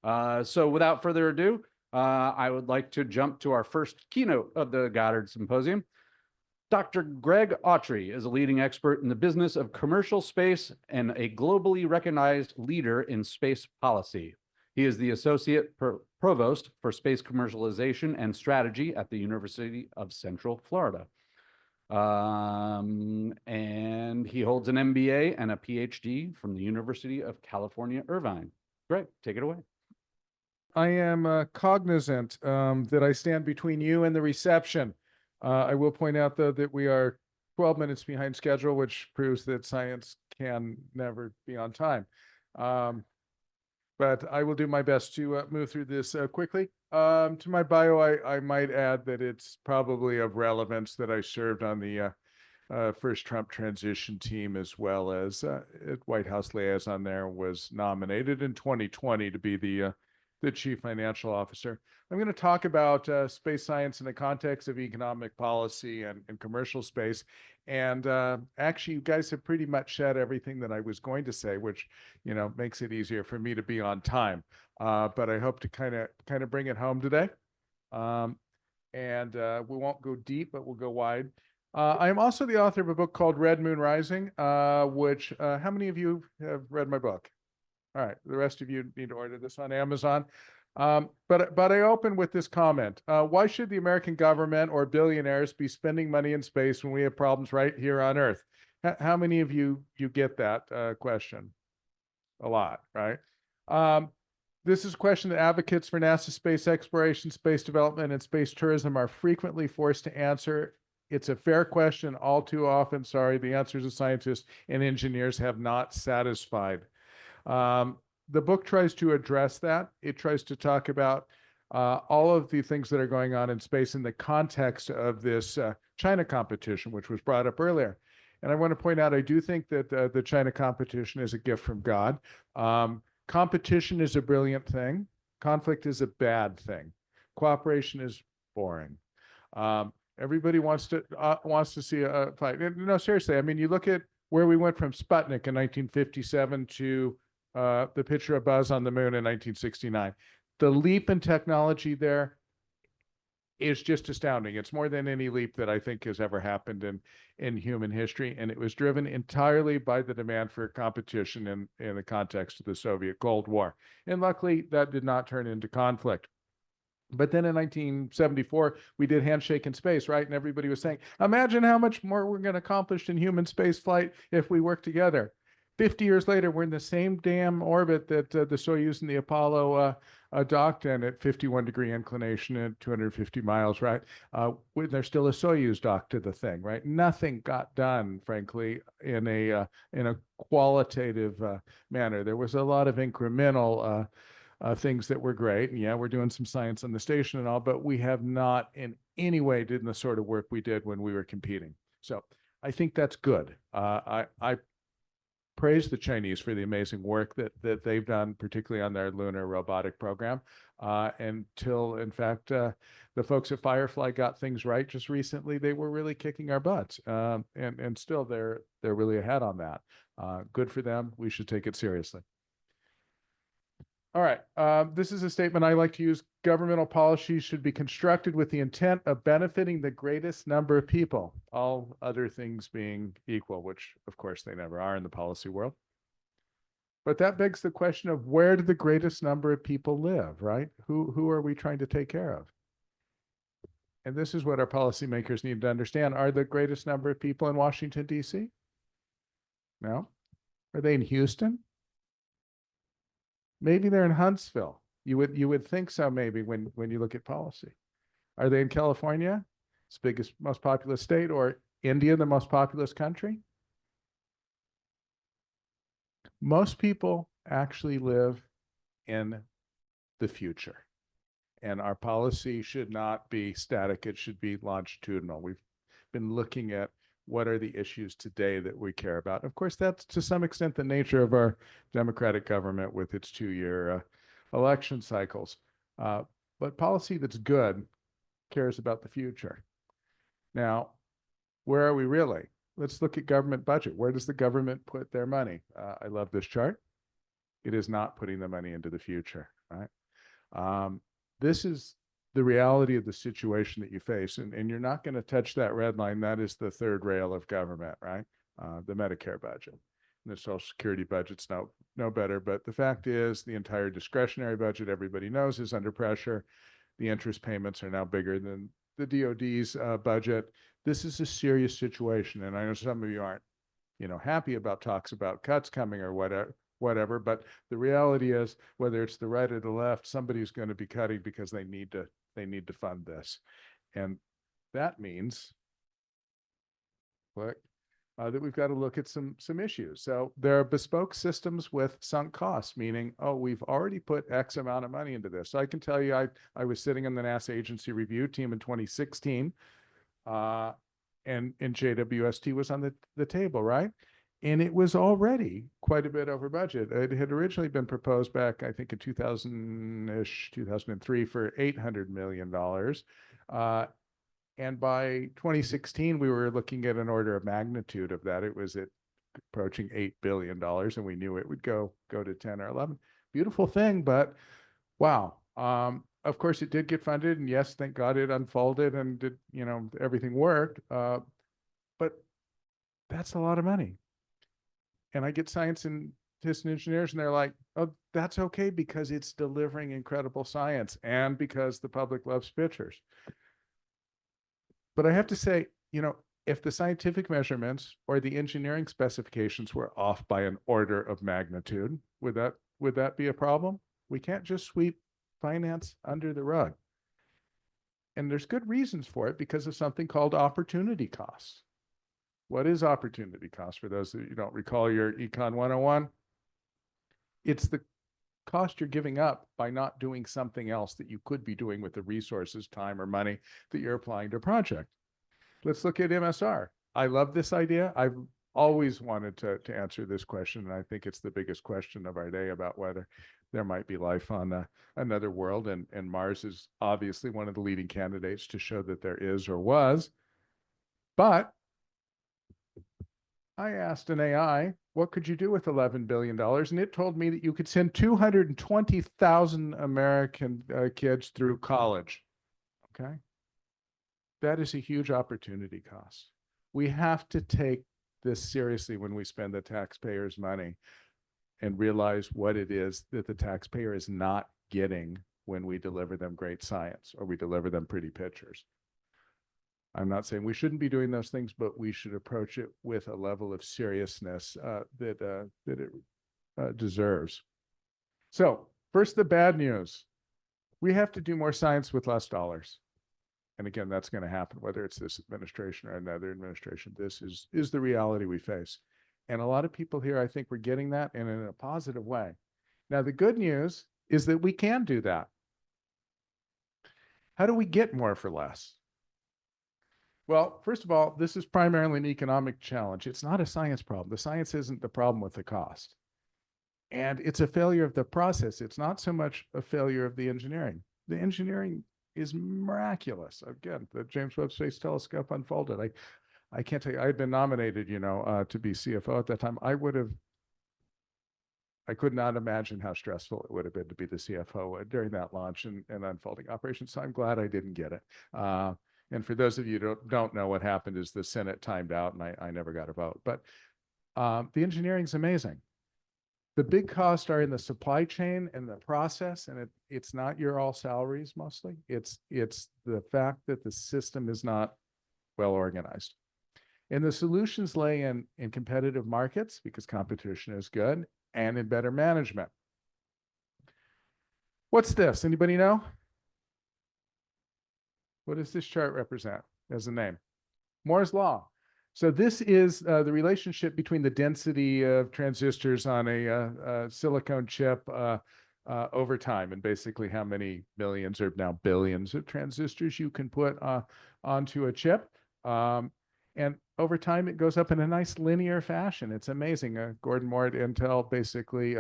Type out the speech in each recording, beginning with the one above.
So without further ado, I would like to jump to our first keynote of the Goddard Symposium. Dr. Greg Autry is a leading expert in the business of commercial space and a globally recognized leader in space policy. He is the Associate Provost for Space Commercialization and Strategy at the University of Central Florida. And he holds an MBA and a PhD from the University of California, Irvine. Greg, take it away. I am cognizant that I stand between you and the reception. I will point out, though, that we are 12 minutes behind schedule, which proves that science can never be on time. But I will do my best to move through this quickly. To my bio, I might add that it's probably of relevance that I served on the first Trump transition team, as well as White House liaison there, was nominated in 2020 to be the chief financial officer. I'm going to talk about space science in the context of economic policy and commercial space. And actually, you guys have pretty much said everything that I was going to say, which, makes it easier for me to be on time. But I hope to kind of bring it home today. And we won't go deep, but we'll go wide. I am also the author of a book called Red Moon Rising, which how many of you have read my book? All right, the rest of you need to order this on Amazon. But I open with this comment. Why should the American government or billionaires be spending money in space when we have problems right here on Earth? How many of you get that question? A lot, right? This is a question that advocates for NASA space exploration, space development, and space tourism are frequently forced to answer. It's a fair question. All too often, the answers of scientists and engineers have not satisfied. The book tries to address that. It tries to talk about all of the things that are going on in space in the context of this China competition, which was brought up earlier. And I want to point out, I do think that the China competition is a gift from God. Competition is a brilliant thing. Conflict is a bad thing. Cooperation is boring. Everybody wants to see a fight. No, seriously. I mean, you look at where we went from Sputnik in 1957 to the picture of Buzz on the moon in 1969. The leap in technology there is just astounding. It's more than any leap that I think has ever happened in human history. And it was driven entirely by the demand for competition in the context of the Soviet Cold War. And luckily, that did not turn into conflict. But then in 1974, we did Handshake in Space, right? And everybody was saying, imagine how much more we're going to accomplish in human space flight if we work together. 50 years later, we're in the same damn orbit that the Soyuz and the Apollo docked in at 51-degree inclination at 250 miles, right? There's still a Soyuz docked to the thing, right? Nothing got done, frankly, in a qualitative manner. There was a lot of incremental things that were great. And yeah, we're doing some science on the station and all, but we have not in any way did the sort of work we did when we were competing. So I think that's good. I praise the Chinese for the amazing work that they've done, particularly on their lunar robotic program. Until, in fact, the folks at Firefly got things right just recently, they were really kicking our butts. And still, they're really ahead on that. Good for them. We should take it seriously. All right. This is a statement I like to use. Governmental policies should be constructed with the intent of benefiting the greatest number of people, all other things being equal, which, of course, they never are in the policy world. But that begs the question of where do the greatest number of people live, right? Who are we trying to take care of? And this is what our policymakers need to understand. Are the greatest number of people in Washington, D.C.? No. Are they in Houston? Maybe they're in Huntsville. You would think so, maybe, when you look at policy. Are they in California? It's the biggest, most populous state, or India, the most populous country? Most people actually live in the future. And our policy should not be static. It should be longitudinal. We've been looking at what are the issues today that we care about. Of course, that's to some extent the nature of our democratic government with its 2-year election cycles. But policy that's good cares about the future. Now, where are we really? Let's look at government budget. Where does the government put their money? I love this chart. It is not putting the money into the future. right? This is the reality of the situation that you face, and you're not going to touch that red line. That is the third rail of government, right? The Medicare budget. And the Social Security budget's no better, but the fact is the entire discretionary budget, everybody knows, is under pressure. The interest payments are now bigger than the DoD's budget. This is a serious situation, and I know some of you aren't, happy about talks about cuts coming or whatever, but the reality is, whether it's the right or the left, somebody's going to be cutting because they need to fund this. And that means that we've got to look at some issues. So there are bespoke systems with sunk costs, meaning, oh, we've already put X amount of money into this. So I can tell you, I was sitting in the NASA agency review team in 2016, and JWST was on the table, right? And it was already quite a bit over budget. It had originally been proposed back, I think, in 2000-ish, 2003 for $800 million. And by 2016, we were looking at an order of magnitude of that. It was approaching $8 billion, and we knew it would go to 10 or 11. Beautiful thing, but wow. Of course, it did get funded, and yes, thank God it unfolded and did, everything worked. But that's a lot of money. And I get scientists and engineers, and they're like, oh, that's okay because it's delivering incredible science and because the public loves pictures. But I have to say, if the scientific measurements or the engineering specifications were off by an order of magnitude, would that be a problem? We can't just sweep finance under the rug. And there's good reasons for it because of something called opportunity costs. What is opportunity cost? For those that you don't recall your Econ 101, it's the cost you're giving up by not doing something else that you could be doing with the resources, time, or money that you're applying to a project. Let's look at MSR. I love this idea. I've always wanted to answer this question, and I think it's the biggest question of our day about whether there might be life on another world, and Mars is obviously one of the leading candidates to show that there is or was. But I asked an AI, what could you do with $11 billion? And it told me that you could send 220,000 American kids through college. Okay. That is a huge opportunity cost. We have to take this seriously when we spend the taxpayers' money and realize what it is that the taxpayer is not getting when we deliver them great science or we deliver them pretty pictures. I'm not saying we shouldn't be doing those things, but we should approach it with a level of seriousness that it deserves. So first, the bad news. We have to do more science with less dollars. And again, that's going to happen, whether it's this administration or another administration. This is the reality we face. And a lot of people here, I think we're getting that, and in a positive way. Now, the good news is that we can do that. How do we get more for less? Well, first of all, this is primarily an economic challenge. It's not a science problem. The science isn't the problem with the cost. And it's a failure of the process. It's not so much a failure of the engineering. The engineering is miraculous. Again, the James Webb Space Telescope unfolded. I can't tell you, I had been nominated, to be CFO at that time. I could not imagine how stressful it would have been to be the CFO during that launch and unfolding operations. So I'm glad I didn't get it. And for those of you who don't know, what happened is the Senate timed out and I never got a vote. But the engineering is amazing. The big costs are in the supply chain and the process, and it's not your all salaries mostly. It's the fact that the system is not well organized. And the solutions lay in competitive markets, because competition is good, and in better management. What's this? Anybody know? What does this chart represent as a name? Moore's Law. So this is the relationship between the density of transistors on a silicon chip over time, and basically how many millions or now billions of transistors you can put onto a chip. And over time, it goes up in a nice linear fashion. It's amazing. Gordon Moore at Intel basically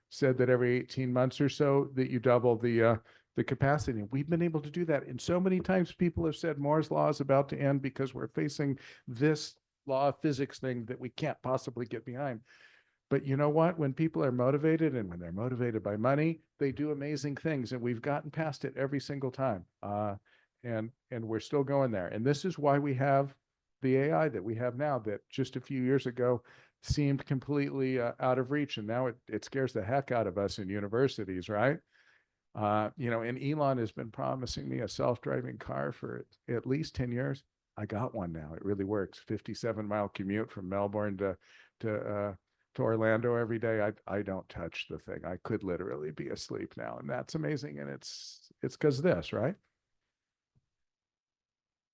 said that every 18 months or so that you double the capacity. We've been able to do that. And so many times people have said Moore's Law is about to end because we're facing this law of physics thing that we can't possibly get behind. But you know what? When people are motivated and when they're motivated by money, they do amazing things. And we've gotten past it every single time. And we're still going there. And this is why we have the AI that we have now that just a few years ago seemed completely out of reach. And now it scares the heck out of us in universities, right? And Elon has been promising me a self-driving car for at least 10 years. I got one now. It really works. 57-mile commute from Melbourne to Orlando every day. I don't touch the thing. I could literally be asleep now, and that's amazing. And it's because of this, right?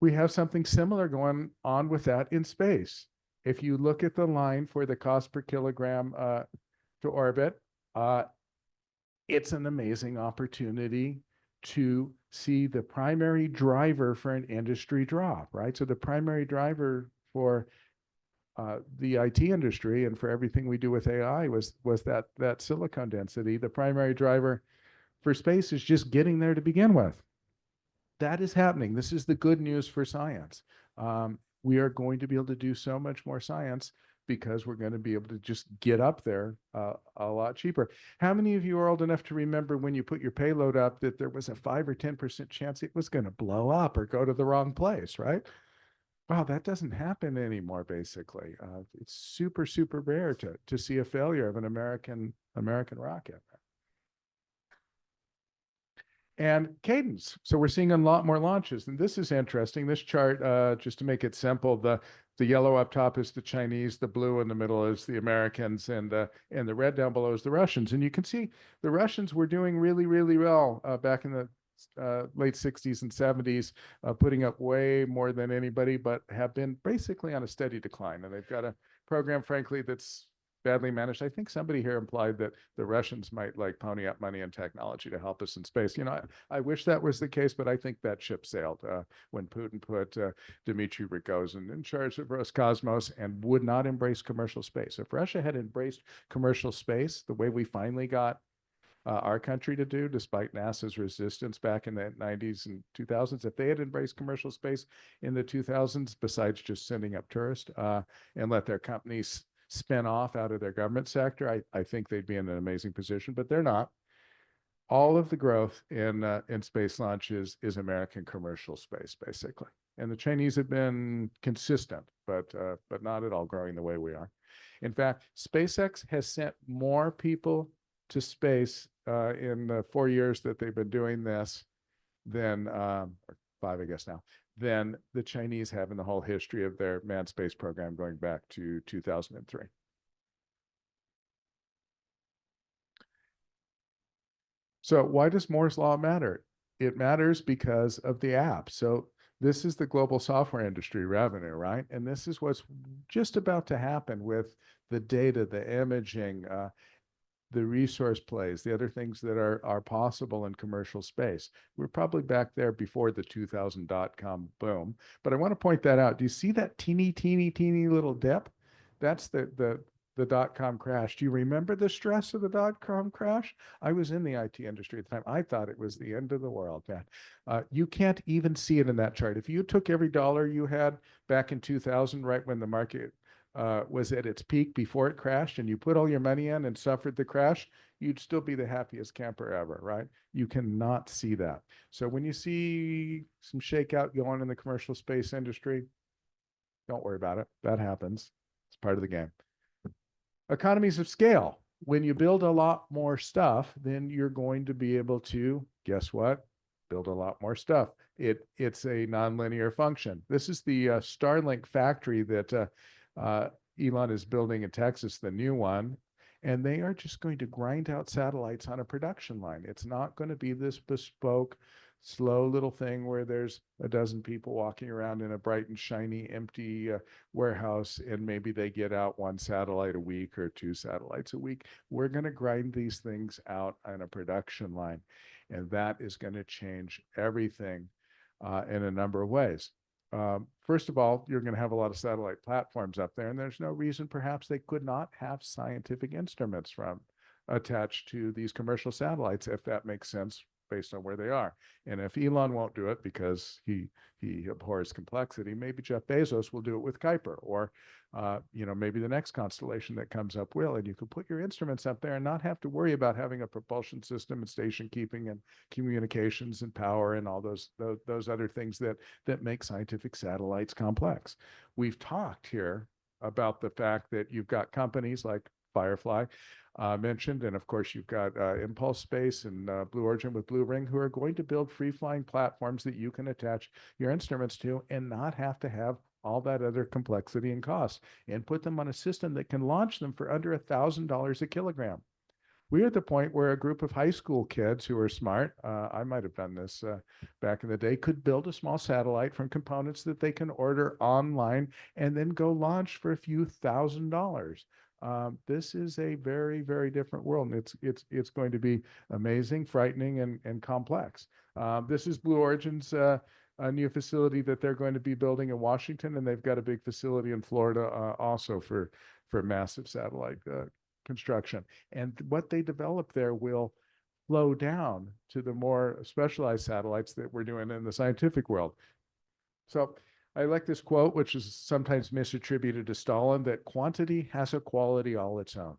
We have something similar going on with that in space. If you look at the line for the cost per kilogram to orbit, it's an amazing opportunity to see the primary driver for an industry drop, right? So the primary driver for the IT industry and for everything we do with AI was that silicon density. The primary driver for space is just getting there to begin with. That is happening. This is the good news for science. We are going to be able to do so much more science because we're going to be able to just get up there a lot cheaper. How many of you are old enough to remember when you put your payload up that there was a 5 or 10% chance it was going to blow up or go to the wrong place, right? Wow, that doesn't happen anymore, basically. It's super, super rare to see a failure of an American rocket. And cadence. So we're seeing a lot more launches. And this is interesting. This chart, just to make it simple, the yellow up top is the Chinese, the blue in the middle is the Americans, and the red down below is the Russians. And you can see the Russians were doing really, really well back in the late 60s and 70s, putting up way more than anybody, but have been basically on a steady decline. And they've got a program, frankly, that's badly managed. I think somebody here implied that the Russians might like pony up money and technology to help us in space. I wish that was the case, but I think that ship sailed when Putin put Dmitry Rogozin in charge of Roscosmos and would not embrace commercial space. If Russia had embraced commercial space the way we finally got our country to do, despite NASA's resistance back in the 90s and 2000s, if they had embraced commercial space in the 2000s, besides just sending up tourists and let their companies spin off out of their government sector, I think they'd be in an amazing position, but they're not. All of the growth in space launch is American commercial space, basically. And the Chinese have been consistent, but not at all growing the way we are. In fact, SpaceX has sent more people to space in the 4 years that they've been doing this than, or 5, I guess now, than the Chinese have in the whole history of their manned space program going back to 2003. So why does Moore's Law matter? It matters because of the app. So this is the global software industry revenue, right? And this is what's just about to happen with the data, the imaging, the resource plays, the other things that are possible in commercial space. We're probably back there before the 2000 .com boom. But I want to point that out. Do you see that teeny little dip? That's the .com crash. Do you remember the stress of the .com crash? I was in the IT industry at the time. I thought it was the end of the world, man. You can't even see it in that chart. If you took every dollar you had back in 2000, right when the market was at its peak before it crashed, and you put all your money in and suffered the crash, you'd still be the happiest camper ever, right? You cannot see that. So when you see some shakeout going in the commercial space industry, don't worry about it. That happens. It's part of the game. Economies of scale. When you build a lot more stuff, then you're going to be able to, guess what? Build a lot more stuff. It's a nonlinear function. This is the Starlink factory that Elon is building in Texas, the new one, and they are just going to grind out satellites on a production line. It's not going to be this bespoke, slow little thing where there's a dozen people walking around in a bright and shiny, empty warehouse, and maybe they get out 1 satellite a week or 2 satellites a week. We're going to grind these things out on a production line, and that is going to change everything in a number of ways. First of all, you're going to have a lot of satellite platforms up there, and there's no reason perhaps they could not have scientific instruments attached to these commercial satellites, if that makes sense based on where they are. And if Elon won't do it because he abhors complexity, maybe Jeff Bezos will do it with Kuiper, or maybe the next constellation that comes up will, and you can put your instruments up there and not have to worry about having a propulsion system and station keeping and communications and power and all those other things that make scientific satellites complex. We've talked here about the fact that you've got companies like Firefly mentioned, and of course you've got Impulse Space and Blue Origin with Blue Ring, who are going to build free-flying platforms that you can attach your instruments to and not have to have all that other complexity and cost, and put them on a system that can launch them for under $1,000 a kilogram. We're at the point where a group of high school kids who are smart, I might have done this back in the day, could build a small satellite from components that they can order online and then go launch for a few $1,000s. This is a very, very different world, and it's going to be amazing, frightening, and complex. This is Blue Origin's a new facility that they're going to be building in Washington, and they've got a big facility in Florida also for massive satellite construction. And what they develop there will flow down to the more specialized satellites that we're doing in the scientific world. So I like this quote, which is sometimes misattributed to Stalin, that quantity has a quality all its own.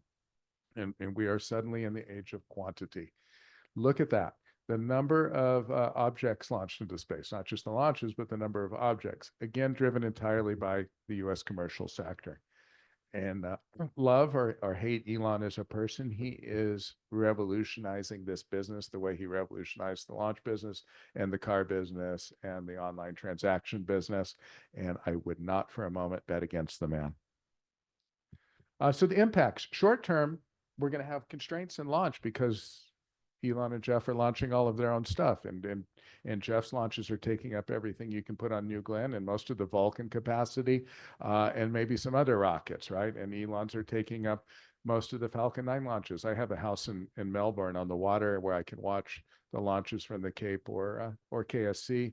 And we are suddenly in the age of quantity. Look at that. The number of objects launched into space, not just the launches, but the number of objects, again, driven entirely by the US commercial sector. And love or hate Elon as a person, he is revolutionizing this business the way he revolutionized the launch business and the car business and the online transaction business. And I would not for a moment bet against the man. So the impacts, short term, we're going to have constraints in launch because Elon and Jeff are launching all of their own stuff, and Jeff's launches are taking up everything you can put on New Glenn and most of the Vulcan capacity, and maybe some other rockets, right? And Elon's are taking up most of the Falcon 9 launches. I have a house in Melbourne on the water where I can watch the launches from the Cape or KSC,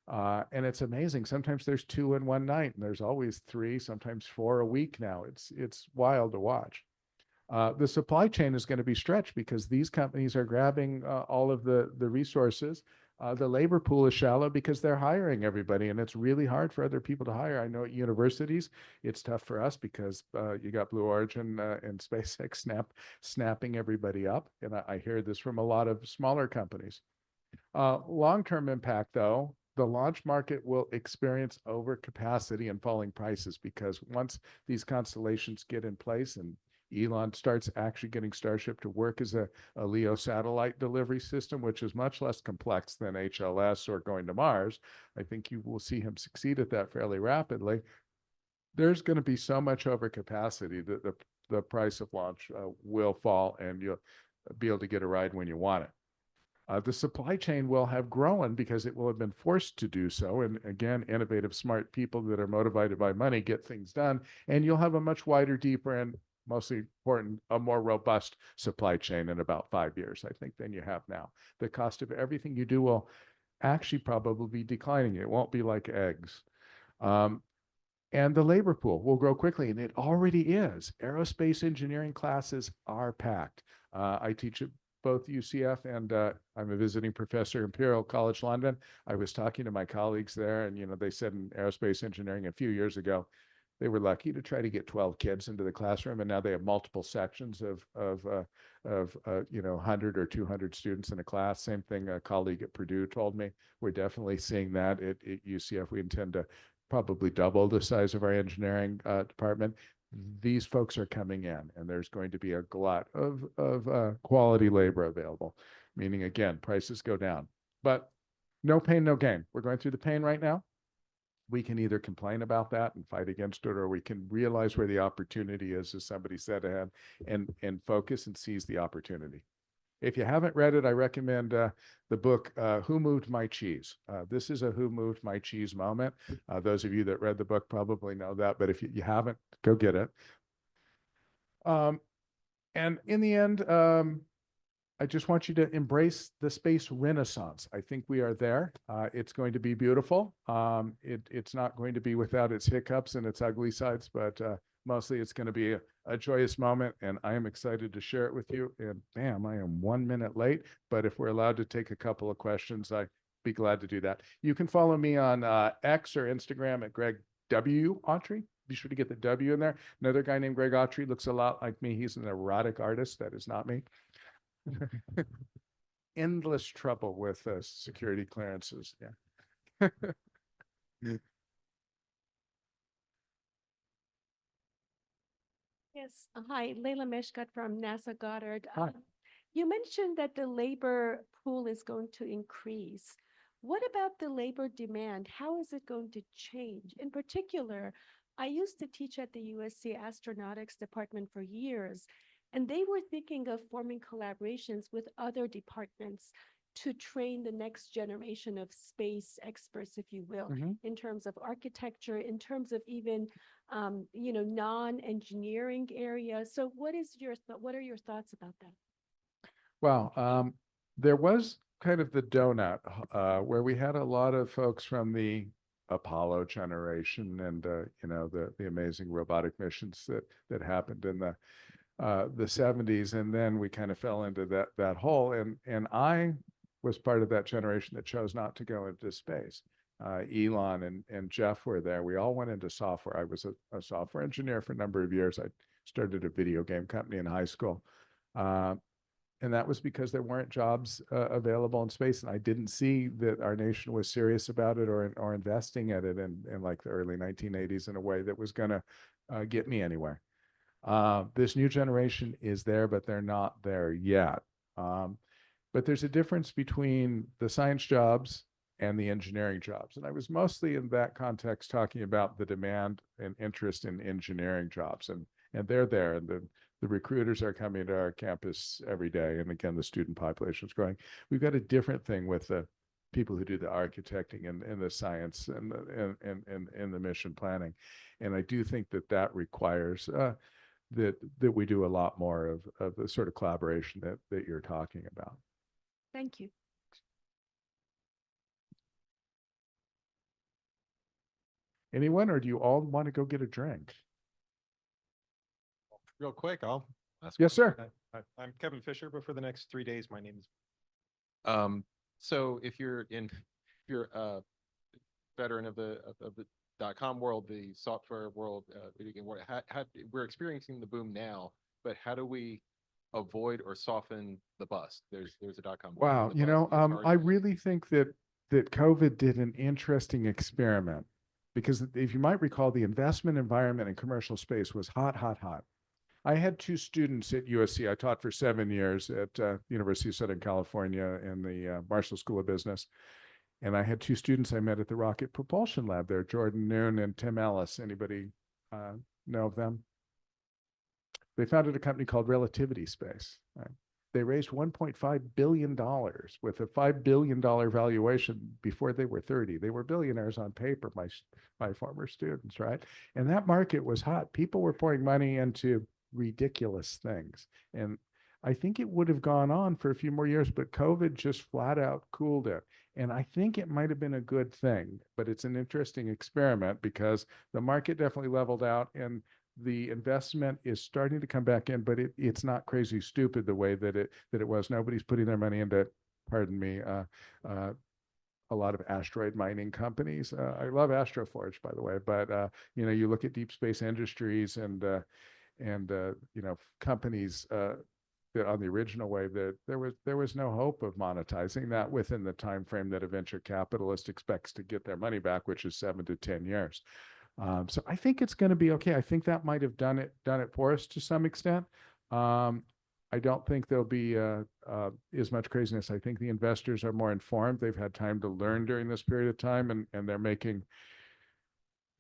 and it's amazing. Sometimes there's 2 in one night, and there's always 3, sometimes 4 a week now. It's wild to watch. The supply chain is going to be stretched because these companies are grabbing all of the resources. The labor pool is shallow because they're hiring everybody, and it's really hard for other people to hire. I know at universities, it's tough for us because you got Blue Origin and SpaceX snapping everybody up. And I hear this from a lot of smaller companies. Long-term impact, though, the launch market will experience overcapacity and falling prices because once these constellations get in place and Elon starts actually getting Starship to work as a LEO satellite delivery system, which is much less complex than HLS or going to Mars. I think you will see him succeed at that fairly rapidly. There's going to be so much overcapacity that the price of launch will fall, and you'll be able to get a ride when you want it. The supply chain will have grown because it will have been forced to do so. And again, innovative, smart people that are motivated by money get things done, and you'll have a much wider, deeper, and mostly important, a more robust supply chain in about 5 years, I think, than you have now. The cost of everything you do will actually probably be declining. It won't be like eggs. And the labor pool will grow quickly, and it already is. Aerospace engineering classes are packed. I teach at both UCF and I'm a visiting professor at Imperial College London. I was talking to my colleagues there, and they said in aerospace engineering a few years ago, they were lucky to try to get 12 kids into the classroom, and now they have multiple sections of 100 or 200 students in a class. Same thing a colleague at Purdue told me. We're definitely seeing that at UCF. We intend to probably double the size of our engineering department. These folks are coming in, and there's going to be a glut of quality labor available, meaning, again, prices go down. But no pain, no gain. We're going through the pain right now. We can either complain about that and fight against it, or we can realize where the opportunity is, as somebody said ahead, and focus and seize the opportunity. If you haven't read it, I recommend the book, Who Moved My Cheese? This is a Who Moved My Cheese moment. Those of you that read the book probably know that, but if you haven't, go get it. And in the end, I just want you to embrace the space renaissance. I think we are there. It's going to be beautiful. It's not going to be without its hiccups and its ugly sides, but mostly it's going to be a joyous moment, and I am excited to share it with you. And bam, I am 1 minute late, but if we're allowed to take a couple of questions, I'd be glad to do that. You can follow me on X or Instagram at Greg W. Autry. Be sure to get the W in there. Another guy named Greg Autry looks a lot like me. He's an erotic artist. That is not me. Endless trouble with security clearances. Yeah. Yes. Hi, Leila Meshkat from NASA Goddard. Hi. You mentioned that the labor pool is going to increase. What about the labor demand? How is it going to change? In particular, I used to teach at the USC Astronautics Department for years, and they were thinking of forming collaborations with other departments to train the next generation of space experts, if you will, in terms of architecture, in terms of even non-engineering areas. So what are your thoughts about that? Wow. There was kind of the donut where we had a lot of folks from the Apollo generation and the amazing robotic missions that happened in the 70s, and then we kind of fell into that hole. And I was part of that generation that chose not to go into space. Elon and Jeff were there. We all went into software. I was a software engineer for a number of years. I started a video game company in high school. And that was because there weren't jobs available in space. And I didn't see that our nation was serious about it or investing at it in like the early 1980s in a way that was going to get me anywhere. This new generation is there, but they're not there yet. But there's a difference between the science jobs and the engineering jobs. And I was mostly in that context talking about the demand and interest in engineering jobs. And they're there, and the recruiters are coming to our campus every day. And again, the student population is growing. We've got a different thing with the people who do the architecting and the science and the mission planning. And I do think that requires that we do a lot more of the sort of collaboration that you're talking about. Thank you. Anyone, or do you all want to go get a drink? Real quick, I'll ask. Yes, sir. I'm Kevin Fisher, but for the next 3 days, my name is. So if you're a veteran of the .com world, the software world, video game world, we're experiencing the boom now, but how do we avoid or soften the bust? There's a .com. Wow, I really think that COVID did an interesting experiment, because if you might recall, the investment environment in commercial space was hot, hot, hot. I had two students at USC. I taught for 7 years at University of Southern California in the Marshall School of Business. And I had two students I met at the Rocket Propulsion Lab there, Jordan Noon and Tim Ellis. Anybody know of them? They founded a company called Relativity Space. Right? They raised $1.5 billion with a $5 billion valuation before they were 30. They were billionaires on paper, my former students, right? And that market was hot. People were pouring money into ridiculous things. And I think it would have gone on for a few more years, but COVID just flat out cooled it. And I think it might have been a good thing, but it's an interesting experiment because the market definitely leveled out and the investment is starting to come back in, but it's not crazy stupid the way that it was. Nobody's putting their money into, pardon me, a lot of asteroid mining companies. I love Astroforge, by the way, but you look at Deep Space Industries and companies that on the original wave, that there was no hope of monetizing that within the time frame that a venture capitalist expects to get their money back, which is 7 to 10 years. So I think it's going to be okay. I think that might have done it for us to some extent. I don't think there'll be as much craziness. I think the investors are more informed. They've had time to learn during this period of time, and they're making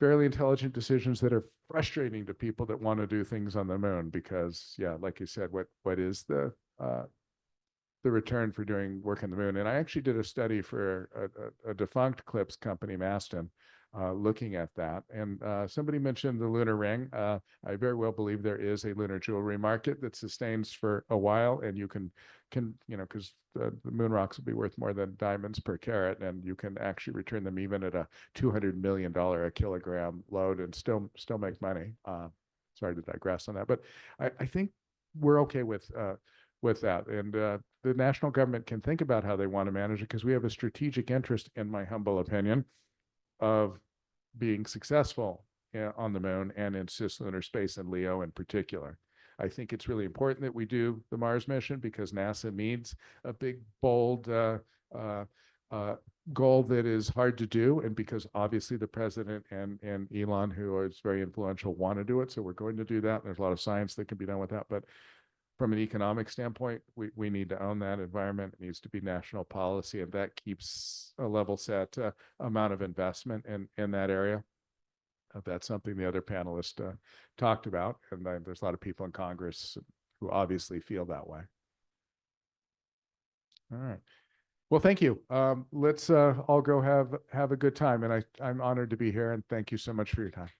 fairly intelligent decisions that are frustrating to people that want to do things on the moon, because yeah, like you said, what is the return for doing work on the moon? And I actually did a study for a defunct clips company, Maston, looking at that. And somebody mentioned the lunar ring. I very well believe there is a lunar jewelry market that sustains for a while, and you can because the moon rocks will be worth more than diamonds per carat, and you can actually return them even at a $200 million a kilogram load and still make money. sorry to digress on that, but I think we're okay with that. And the national government can think about how they want to manage it, because we have a strategic interest, in my humble opinion, of being successful on the moon and in cislunar space, and LEO in particular. I think it's really important that we do the Mars mission, because NASA needs a big, bold goal that is hard to do, and because obviously the president and Elon, who is very influential, want to do it. So we're going to do that. There's a lot of science that can be done with that, but from an economic standpoint, we need to own that environment. It needs to be national policy, and that keeps a level set amount of investment in that area. That's something the other panelists talked about, and there's a lot of people in Congress who obviously feel that way. All right. Well, thank you. Let's all go have a good time, and I'm honored to be here, and thank you so much for your time.